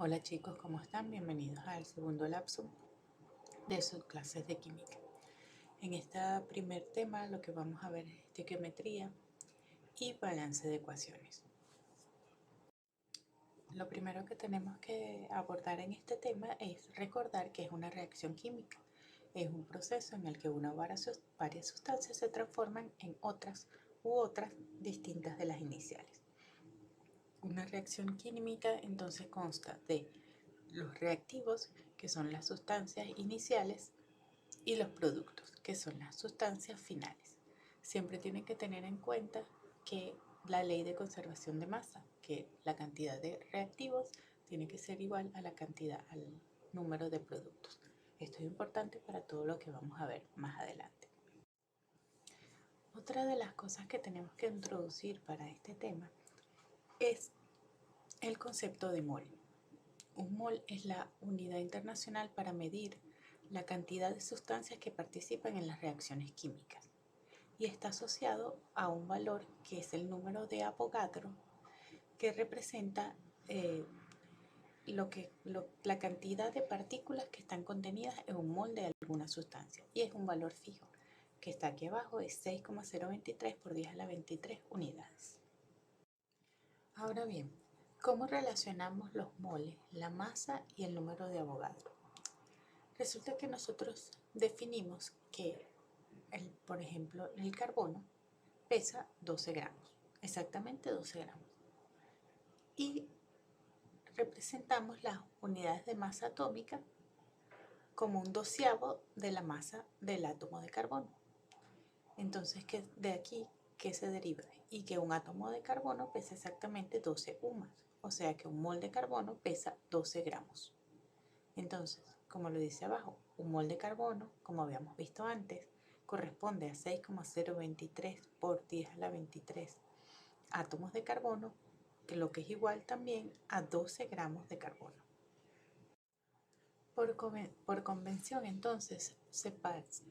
Hola chicos, ¿cómo están? Bienvenidos al segundo lapso de sus clases de química. En este primer tema lo que vamos a ver es estequiometría y balance de ecuaciones. Lo primero que tenemos que abordar en este tema es recordar que es una reacción química. Es un proceso en el que varias sustancias se transforman en otras distintas de las iniciales. Una reacción química entonces consta de los reactivos, que son las sustancias iniciales, y los productos, que son las sustancias finales. Siempre tienen que tener en cuenta que la ley de conservación de masa, que la cantidad de reactivos tiene que ser igual a la cantidad, al número de productos. Esto es importante para todo lo que vamos a ver más adelante. Otra de las cosas que tenemos que introducir para este tema es el concepto de mol. Un mol es la unidad internacional para medir la cantidad de sustancias que participan en las reacciones químicas y está asociado a un valor que es el número de Avogadro, que representa la cantidad de partículas que están contenidas en un mol de alguna sustancia, y es un valor fijo que está aquí abajo, es 6,023 por 10 a la 23 unidades. Ahora bien, ¿cómo relacionamos los moles, la masa y el número de Avogadro? Resulta que nosotros definimos que, por ejemplo, el carbono pesa 12 gramos, exactamente 12 gramos. Y representamos las unidades de masa atómica como un doceavo de la masa del átomo de carbono. Entonces, de aquí, ¿qué se deriva? Y que un átomo de carbono pesa exactamente 12 UMAS, o sea que un mol de carbono pesa 12 gramos. Entonces, como lo dice abajo, un mol de carbono, como habíamos visto antes, corresponde a 6,023 por 10 a la 23 átomos de carbono, que lo que es igual también a 12 gramos de carbono. Por convención, entonces,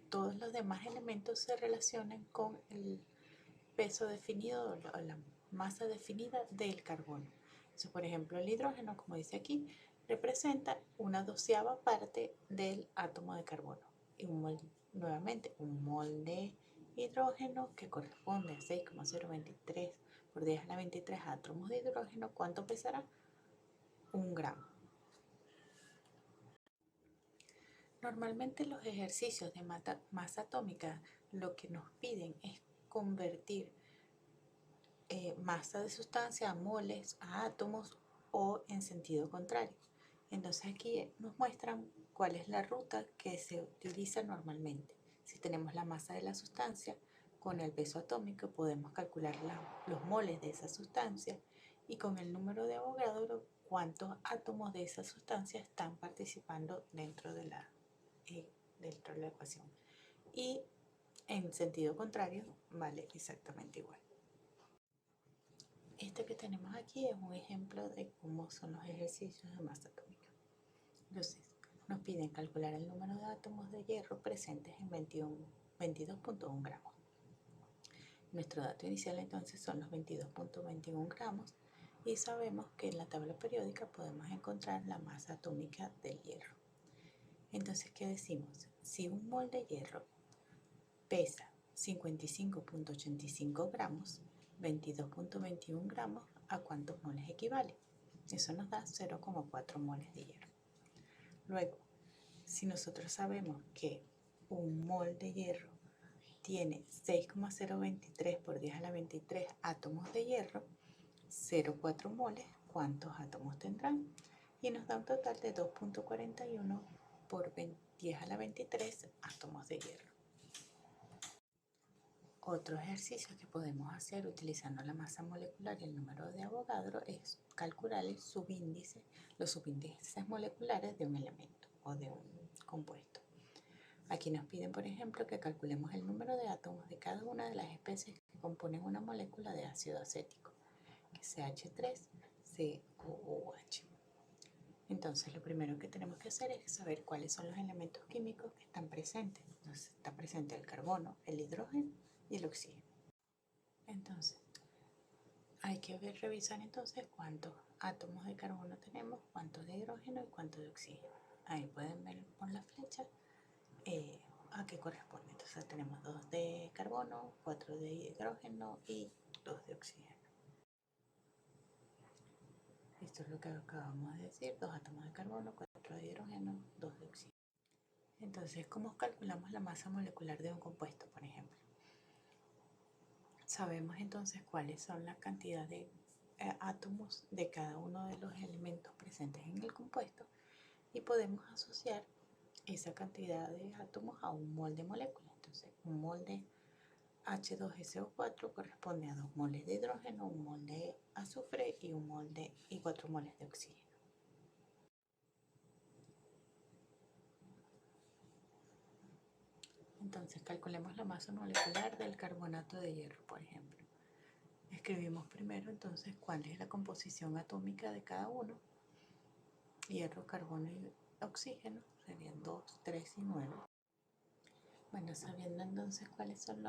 todos los demás elementos se relacionan con el peso definido o la masa definida del carbono. Entonces, por ejemplo, el hidrógeno, como dice aquí, representa una doceava parte del átomo de carbono. Y nuevamente, un mol de hidrógeno que corresponde a 6,023 por 10 a la 23 átomos de hidrógeno, ¿cuánto pesará? 1 gramo. Normalmente los ejercicios de masa atómica lo que nos piden es convertir masa de sustancia a moles, a átomos o en sentido contrario. Entonces aquí nos muestran cuál es la ruta que se utiliza normalmente. Si tenemos la masa de la sustancia con el peso atómico, podemos calcular los moles de esa sustancia, y con el número de Avogadro cuántos átomos de esa sustancia están participando dentro de la ecuación. Y en sentido contrario vale exactamente igual. Este que tenemos aquí es un ejemplo de cómo son los ejercicios de masa atómica. Entonces, nos piden calcular el número de átomos de hierro presentes en 22,1 gramos. Nuestro dato inicial entonces son los 22,21 gramos, y sabemos que en la tabla periódica podemos encontrar la masa atómica del hierro. Entonces, ¿qué decimos? Si un mol de hierro pesa 55,85 gramos, 22,21 gramos, ¿a cuántos moles equivale? Eso nos da 0,4 moles de hierro. Luego, si nosotros sabemos que un mol de hierro tiene 6,023 por 10 a la 23 átomos de hierro, 0,4 moles, ¿cuántos átomos tendrán? Y nos da un total de 2,41 por 10 a la 23 átomos de hierro. Otro ejercicio que podemos hacer utilizando la masa molecular y el número de Avogadro es calcular los subíndices moleculares de un elemento o de un compuesto. Aquí nos piden, por ejemplo, que calculemos el número de átomos de cada una de las especies que componen una molécula de ácido acético, que es CH3COOH. Entonces, lo primero que tenemos que hacer es saber cuáles son los elementos químicos que están presentes. Entonces, está presente el carbono, el hidrógeno y el oxígeno. Entonces, hay que revisar entonces cuántos átomos de carbono tenemos, cuántos de hidrógeno y cuántos de oxígeno. Ahí pueden ver por la flecha a qué corresponde. Entonces tenemos 2 de carbono, 4 de hidrógeno y 2 de oxígeno. Esto es lo que acabamos de decir, 2 átomos de carbono, 4 de hidrógeno, 2 de oxígeno. Entonces, ¿cómo calculamos la masa molecular de un compuesto, por ejemplo? Sabemos entonces cuáles son la cantidad de átomos de cada uno de los elementos presentes en el compuesto y podemos asociar esa cantidad de átomos a un mol de molécula. Entonces, un mol de H2SO4 corresponde a 2 moles de hidrógeno, 1 mol de azufre y 4 moles de oxígeno. Entonces, calculemos la masa molecular del carbonato de hierro, por ejemplo. Escribimos primero entonces cuál es la composición atómica de cada uno. Hierro, carbono y oxígeno serían 2, 3 y 9. Bueno, sabiendo entonces cuáles son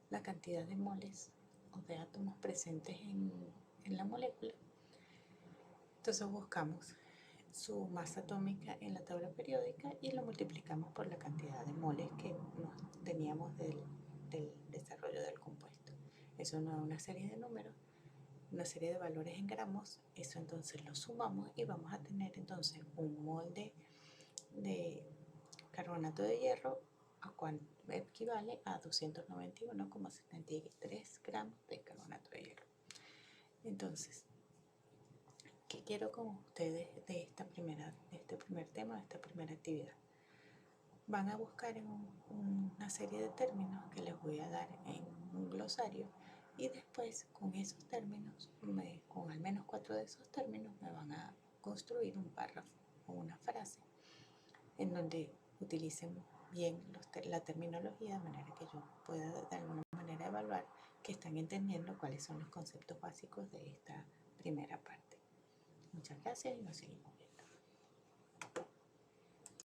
la cantidad de moles o de átomos presentes en la molécula, entonces buscamos su masa atómica en la tabla periódica y lo multiplicamos por la cantidad de moles que teníamos del desarrollo del compuesto. Eso nos da una serie de números, una serie de valores en gramos. Eso entonces lo sumamos y vamos a tener entonces un mol de carbonato de hierro equivale a 291,73 gramos de carbonato de hierro. Entonces, ¿qué quiero con ustedes de este primer tema, de esta primera actividad? Van a buscar en una serie de términos que les voy a dar en un glosario y después con esos términos, con al menos 4 de esos términos, me van a construir un párrafo o una frase en donde utilicen bien la terminología de manera que yo pueda de alguna manera evaluar que están entendiendo cuáles son los conceptos básicos de esta primera parte. Muchas gracias y nos seguimos viendo.